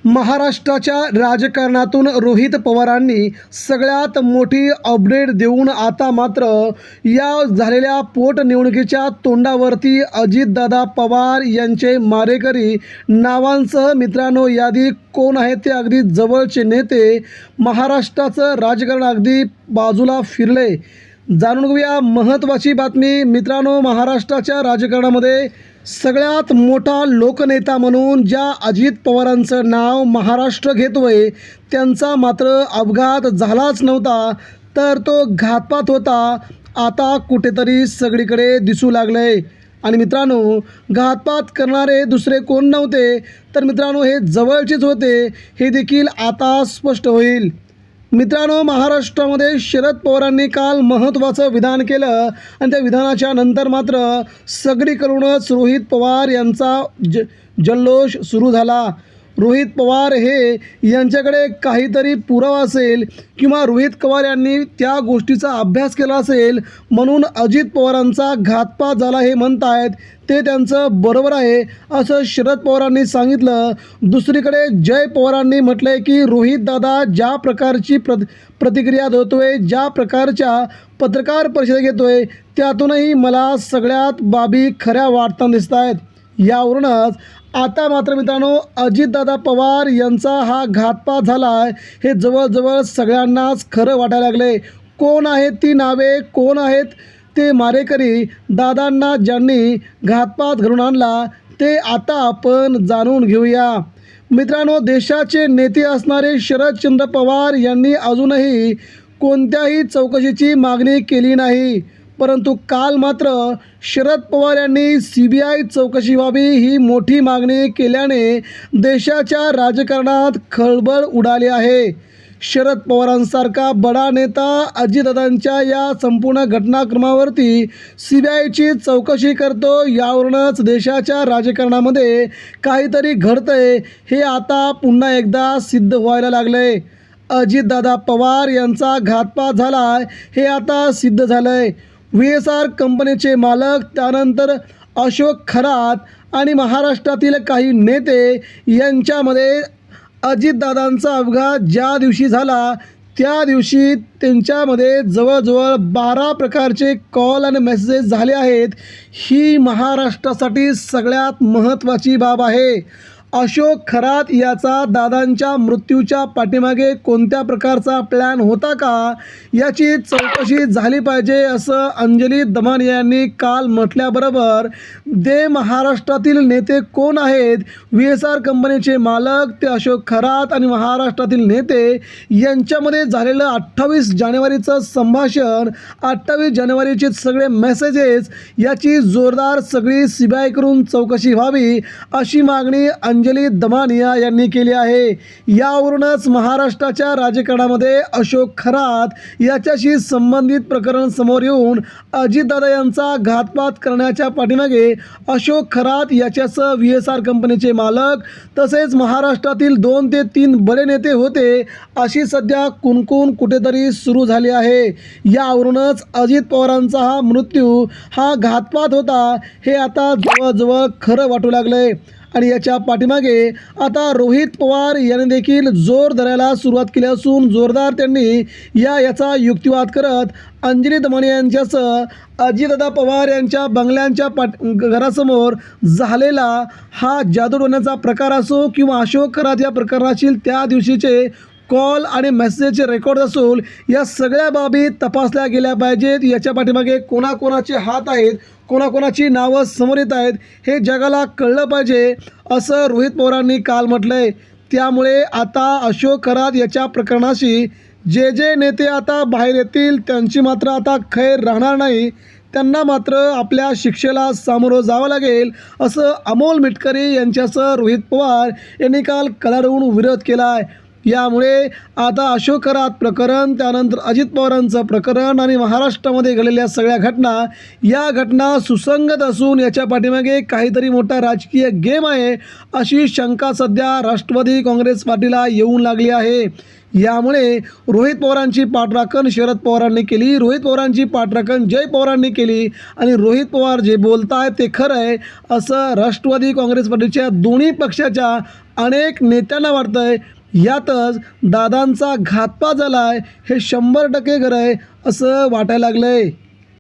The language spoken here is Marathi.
महाराष्ट्राच्या राजकारणातून रोहित पवारांनी सगळ्यात मोठी अपडेट देऊन आता मात्र या झालेल्या पोटनिवडणुकीच्या तोंडावरती अजितदादा पवार यांचे मारेकरी नावांसह मित्रांनो यादी कोण आहेत ते अगदी जवळचे नेते महाराष्ट्राचं राजकारण अगदी बाजूला फिरले। जाणून घेऊया महत्त्वाची बातमी मित्रांनो। महाराष्ट्राच्या राजकारणामध्ये सगळ्यात मोठा लोकनेता म्हणून ज्या अजित पवारांचं नाव महाराष्ट्र घेतोय त्यांचा मात्र अपघात झालाच नव्हता, तर तो घातपात होता आता कुठेतरी सगळीकडे दिसू लागले। आणि मित्रांनो, घातपात करणारे दुसरे कोण नव्हते तर मित्रांनो हे जवळचेच होते, हे देखील आता स्पष्ट होईल। मित्रांनो, महाराष्ट्रामध्ये शरद पवारांनी काल महत्त्वाचं विधान केलं आणि त्या विधानाच्या नंतर मात्र सगळीकडूनच रोहित पवार यांचा जल्लोष सुरू झाला। रोहित पवार हे यांच्याकडे काहीतरी पुरावा असेल किंवा रोहित पवार यांनी त्या गोष्टीचा अभ्यास केला असेल म्हणून अजित पवारांचा घातपात झाला हे म्हणतायत, ते त्यांचं बरोबर आहे असं शरद पवारांनी सांगितलं। दुसरीकडे जय पवारांनी म्हटलंय की रोहित दादा ज्या प्रकारची प्रतिक्रिया देतोय, ज्या प्रकारच्या पत्रकार परिषद घेतोय त्यातूनही मला सगळ्यात बाबी खऱ्या वाटताना दिसत आहेत। यावरूनच आता मात्र मित्रांनो अजितदादा पवार यांचा हा घातपात झाला आहे हे जवळजवळ सगळ्यांनाच खरं वाटायला लागले। कोण आहेत ती नावे, कोण आहेत ते मारेकरी दादांना ज्यांनी घातपात घडवून आणला ते आता आपण जाणून घेऊया। मित्रांनो, देशाचे नेते असणारे शरदचंद्र पवार यांनी अजूनही कोणत्याही चौकशीची मागणी केली नाही, परंतु काल मात्र शरद पवार यांनी CBI चौकशी व्हावी ही मोठी मागणी केल्याने देशाच्या राजकारणात खळबळ उडाली आहे। शरद पवारांसारखा बडा नेता अजितदादांच्या या संपूर्ण घटनाक्रमावरती CBIची चौकशी करतो, यावरूनच देशाच्या राजकारणामध्ये काहीतरी घडतंय हे आता पुन्हा एकदा सिद्ध व्हायला लागले। अजितदादा पवार यांचा घातपात झाला हे आता सिद्ध झालंय। VSR कंपनीचे मालक, त्यानंतर अशोक खरात आणि महाराष्ट्रातील काही नेते यांच्यामध्ये अजितदादांचा अपघात ज्या दिवशी झाला त्या दिवशी त्यांच्यामध्ये जवळजवळ 12 प्रकारचे कॉल आणि मेसेजेस झाले आहेत। ही महाराष्ट्रासाठी सगळ्यात महत्त्वाची बाब आहे। अशोक खरात याचा दादांच्या मृत्यूच्या पाठीमागे कोणत्या प्रकारचा प्लॅन होता का याची चौकशी झाली पाहिजे असं अंजली दमानिया यांनी काल म्हटल्याबरोबर महाराष्ट्रातील नेते कोण आहेत, VSR कंपनीचे मालक ते अशोक खरात आणि महाराष्ट्रातील नेते यांच्यामध्ये झालेलं 28 जानेवारीचं संभाषण, 28 जानेवारीचे सगळे मेसेजेस याची जोरदार सगळी CBI करून चौकशी व्हावी अशी मागणी अंजली दमानिया यांनी केली आहे। यावरूनच महाराष्ट्राच्या राजकारणामध्ये अशोक खरात याच्याशी संबंधित प्रकरण समोर येऊन अजितदादा यांचा घातपात करण्याच्या पाठीमागे अशोक खरात याच्यासह VSR कंपनीचे मालक तसेच महाराष्ट्रातील 2 ते 3 बडे नेते होते अशी सध्या कुणकुण कुठेतरी सुरू झाली आहे। यावरूनच अजित पवारांचा हा मृत्यू हा घातपात होता हे आता जवळजवळ खरं वाटू लागले। आणि याच्या पाठीमागे आता रोहित पवार यांनी देखील जोर धरायला सुरुवात केली असून जोरदार त्यांनी याचा युक्तिवाद करत अंजली दमानिया यांच्यासह अजितदादा पवार यांच्या बंगल्यांच्या घरासमोर झालेला हा जादूटोण्याचा प्रकार असो किंवा अशोक खरात या प्रकरणातील त्या दिवशीचे कॉल आणि मेसेजचे रेकॉर्ड असून या सगळ्या बाबी तपासल्या गेल्या पाहिजेत। याच्या पाठीमागे कोणाकोणाचे हात आहेत, कोणाकोणाची नावं समोर येत आहेत हे जगाला कळलं पाहिजे असं रोहित पवारांनी काल म्हटलंय। त्यामुळे आता अशोक खरात याच्या प्रकरणाशी जे नेते आता बाहेर येतील त्यांची मात्र आता खैर राहणार नाही, त्यांना मात्र आपल्या शिक्षेला सामोरं जावं लागेल असं अमोल मिटकरी यांच्यासह रोहित पवार यांनी काल कडाडून विरोध केला आहे। यामुळे आता अशोक खरात प्रकरण, त्यानंतर अजित पवारांचं प्रकरण आणि महाराष्ट्रामध्ये घडलेल्या सगळ्या घटना या घटना सुसंगत असून याच्या पाठीमागे काहीतरी मोठा राजकीय गेम आहे अशी शंका सध्या राष्ट्रवादी काँग्रेस पार्टीला येऊन लागली आहे। यामुळे रोहित पवारांची पाठराखण शरद पवारांनी केली, रोहित पवारांची पाठराखण जय पवारांनी केली आणि रोहित पवार जे बोलत आहेत ते खरं आहे असं राष्ट्रवादी काँग्रेस पार्टीच्या दोन्ही पक्षाच्या अनेक नेत्यांना वाटतंय यातच दादांचा घातपात झाला आहे हे 100% खरं आहे असं वाटायला लागलं आहे.